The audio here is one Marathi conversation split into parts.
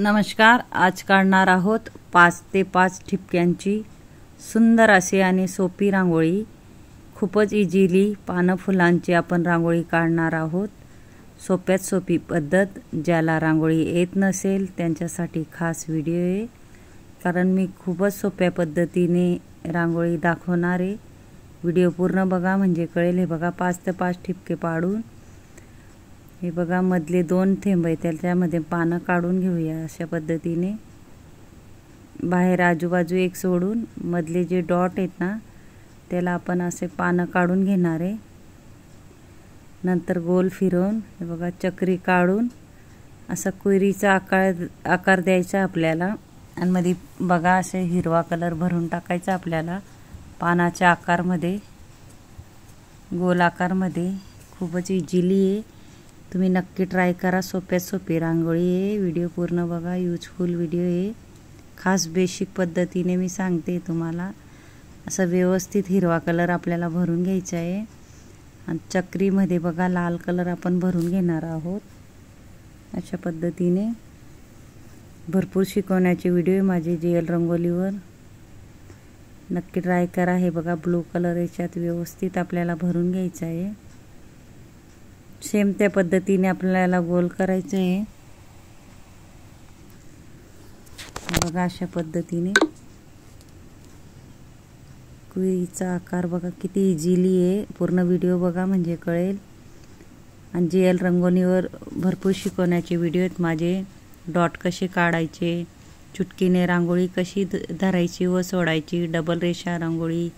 नमस्कार. आज काढणार आहोत 5 ते 5 ठिपक्यांची सुंदर अशी आणि सोपी रांगोळी. खूपच इझिली पानं फुलांची आपण रांगोळी काढणार आहोत. सोप्यात सोपी पद्धत. ज्याला रांगोळी येत नसेल त्यांच्यासाठी खास व्हिडिओ आहे, कारण मी खूपच सोप्या पद्धतीने रांगोळी दाखवणार आहे. व्हिडिओ पूर्ण बघा म्हणजे कळेल. हे बघा 5 ते 5 ठिपके पाडून हे बघा मधले 2 थेंब आहे त्याच्यामध्ये पानं काढून घेऊया. अशा पद्धतीने बाहेर आजूबाजू एक सोडून मधले जे डॉट आहेत ना त्याला आपण असे पानं काढून घेणार आहे. नंतर गोल फिरवून हे बघा चक्री काढून असा कुयरीचा आकार द्यायचा आपल्याला. आणि मध्ये बघा असे हिरवा कलर भरून टाकायचा आपल्याला पानाच्या आकारमध्ये, गोल आकारमध्ये. खूपच इझिली आहे. तुम्ही नक्की ट्राय करा. सोप्यात सोपी रांगोळी आहे. व्हिडिओ पूर्ण बघा. यूजफुल व्हिडिओ आहे. खास बेसिक पद्धतीने मी सांगते तुम्हाला. असं व्यवस्थित हिरवा कलर आपल्याला भरून घ्यायचा आहे. आणि चक्रीमध्ये बघा लाल कलर आपण भरून घेणार आहोत. अशा पद्धतीने भरपूर शिकवण्याचे व्हिडिओ आहे माझे JL रंगोलीवर. नक्की ट्राय करा. हे बघा ब्लू कलर याच्यात व्यवस्थित आपल्याला भरून घ्यायचा आहे. सेम त्या पद्धतीने आपल्याला गोल करायचं आहे. बघा अशा पद्धतीने कुयरीचा आकार बघा किती इझिली आहे. पूर्ण व्हिडिओ बघा म्हणजे कळेल. आणि JL रंगोलीवर भरपूर शिकवण्याचे व्हिडिओ आहेत माझे. डॉट कसे काढायचे, चुटकीने रांगोळी कशी धरायची व सोडायची, डबल रेषा रांगोळी,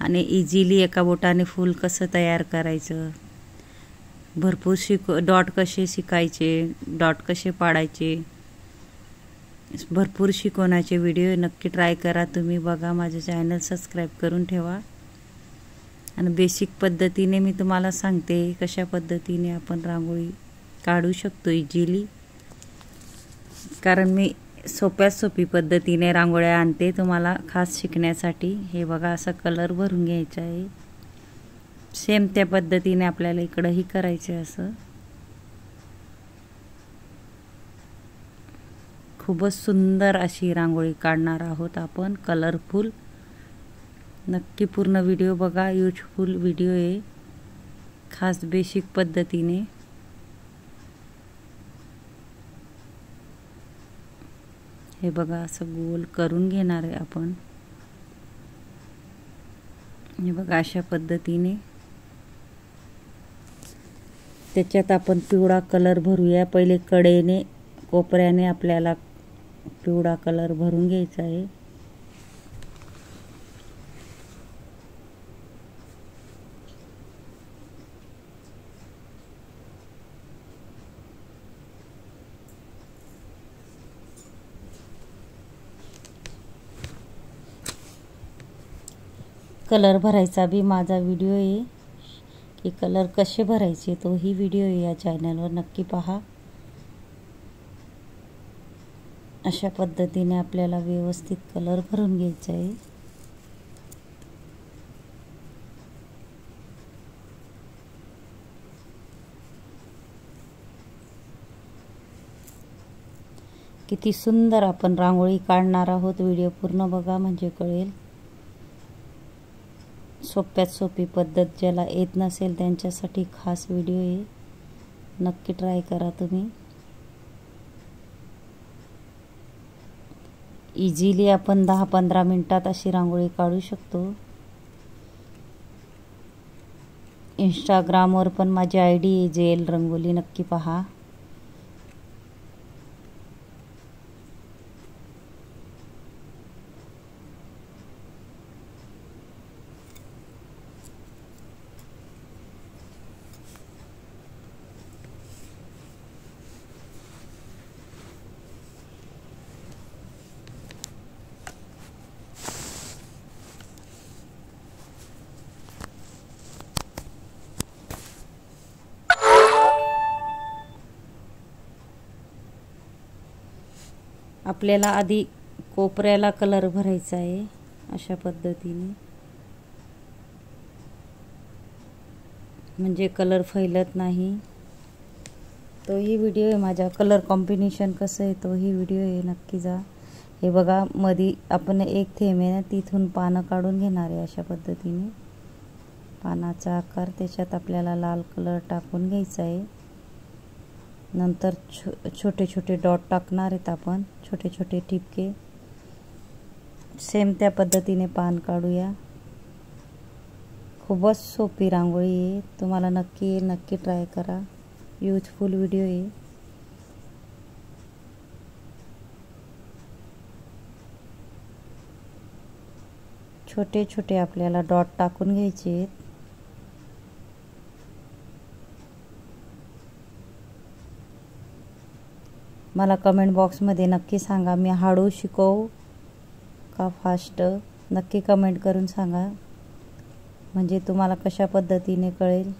आणि इझिली एका बोटाने फूल कसं तयार करायचं. भरपूर डॉट कसे शिकायचे, डॉट कसे पाडायचे, भरपूर शिकवण्याचे व्हिडिओ. नक्की ट्राय करा. तुम्ही बघा. माझं चॅनल सबस्क्राईब करून ठेवा. आणि बेसिक पद्धतीने मी तुम्हाला सांगते कशा पद्धतीने आपण रांगोळी काढू शकतो इझिली, कारण मी सोप्यात सोपी पद्धतीने रांगोळ्या आणते तुम्हाला खास शिकण्यासाठी. हे बघा असा कलर भरून घ्यायचा आहे. सेम त्या पद्धतीने आपल्याला इकडंही करायचं आहे. असं खूपच सुंदर अशी रांगोळी काढणार आहोत आपण, कलरफुल. नक्की पूर्ण व्हिडिओ बघा. यूजफुल व्हिडिओ आहे खास बेसिक पद्धतीने. हे बघा असं गोल करून घेणार आहे आपण. हे बघा अशा पद्धतीने. त्याच्यात आपण पिवळा कलर भरूया. पहिले कडेने कोपऱ्याने आपल्याला पिवळा कलर भरून घ्यायचा आहे. कलर भरायचा बी माझा व्हिडिओ आहे की कलर कसे भरायचे, तोही व्हिडिओ आहे या चॅनलवर. नक्की पहा. अशा पद्धतीने आपल्याला व्यवस्थित कलर भरून घ्यायचा आहे. किती सुंदर आपण रांगोळी काढणार आहोत. व्हिडिओ पूर्ण बघा म्हणजे कळेल. सोप्यात सोपी पद्धत. ज्याला येत नसेल त्यांच्यासाठी खास व्हिडिओ आहे. नक्की ट्राय करा तुम्ही. इझिली आपण 10-15 मिनिटात अशी रांगोळी काढू शकतो. इंस्टाग्रामवर पण माझी ID आहे JL रंगोली. नक्की पहा. आपल्याला आधी कोपऱ्याला कलर भरायचा आहे अशा पद्धतीने, म्हणजे कलर फैलत नाही. तोही व्हिडिओ आहे माझ्या. कलर कॉम्बिनेशन कसं आहे तोही व्हिडिओ आहे, नक्की जा. हे बघा मध्ये आपण एक थेंब आहे ना तिथून पानं काढून घेणार आहे. अशा पद्धतीने पानाचा आकार, त्याच्यात आपल्याला लाल कलर टाकून घ्यायचा आहे. नंतर छोटे छोटे डॉट टाकणार आहेत आपण, छोटे छोटे ठिपके. सेम त्या पद्धतीने पान काढूया. खूपच सोपी रांगोळी आहे, तुम्हाला नक्की ट्राय करा. यूजफुल व्हिडिओ आहे. छोटे छोटे आपल्याला डॉट टाकून घ्यायचे आहेत. मला कमेंट बॉक्समध्ये नक्की सांगा, मी हळू शिकवू का फास्ट, नक्की कमेंट करून सांगा, म्हणजे तुम्हाला कशा पद्धतीने कळेल.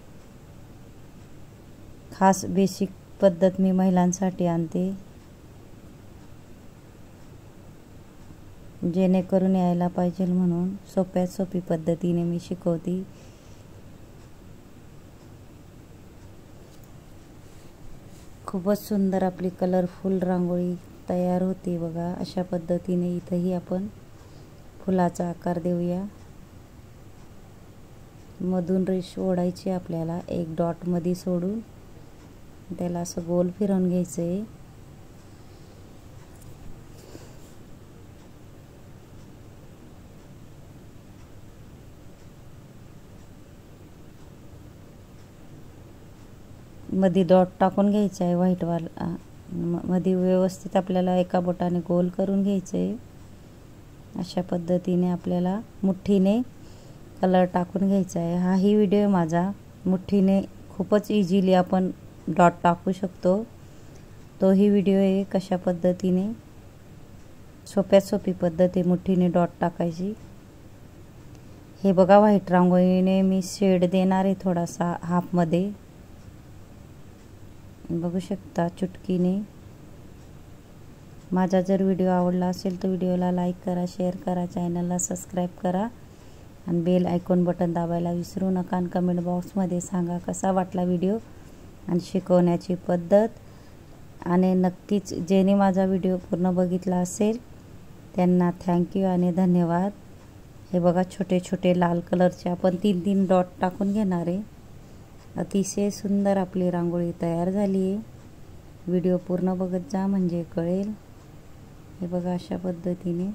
खास बेसिक पद्धत मी महिलांसाठी आणते, जेणेकरून यायला पाहिजे म्हणून सोप्यात सोपी पद्धतीने मी शिकवते. खूपच सुंदर आपली कलरफुल रांगोळी तयार होते बघा. अशा पद्धतीने इथंही आपण फुलाचा आकार देऊया. मधून रेष ओढायची आपल्याला, एक डॉट मध्ये सोडून त्याला असं गोल फिरवून घ्यायचं आहे. मध्ये डॉट टाकून घ्यायचा आहे व्हाईटवाला. मध्ये व्यवस्थित आपल्याला एका बोटाने गोल करून घ्यायचं आहे. अशा पद्धतीने आपल्याला मुठ्ठीने कलर टाकून घ्यायचा आहे. हाही व्हिडिओ आहे माझा. मुठ्ठीने खूपच इझिली आपण डॉट टाकू शकतो, तोही व्हिडिओ आहे. कशा पद्धतीने सोप्यात सोपी पद्धत आहे मुठ्ठीने डॉट टाकायची. हे बघा व्हाईट रांगोळीने मी शेड देणार आहे थोडासा हाफमध्ये, बघू शकता चुटकीने. माझा जर व्हिडिओ आवडला असेल तर व्हिडिओला लाईक करा, शेअर करा, चॅनलला सबस्क्राईब करा आणि बेल आयकॉन बटन दाबायला विसरू नका. आणि कमेंट बॉक्समध्ये सांगा कसा वाटला व्हिडिओ आणि शिकवण्याची पद्धत. आणि नक्कीच ज्यांनी माझा व्हिडिओ पूर्ण बघितला असेल त्यांना थँक्यू आणि धन्यवाद. हे बघा छोटे छोटे लाल कलरचे आपण 3-3 डॉट टाकून घेणार आहे. अतिशय सुंदर आपली रांगोळी तयार झाली आहे. व्हिडिओ पूर्ण बघत जा म्हणजे कळेल. हे बघा अशा पद्धतीने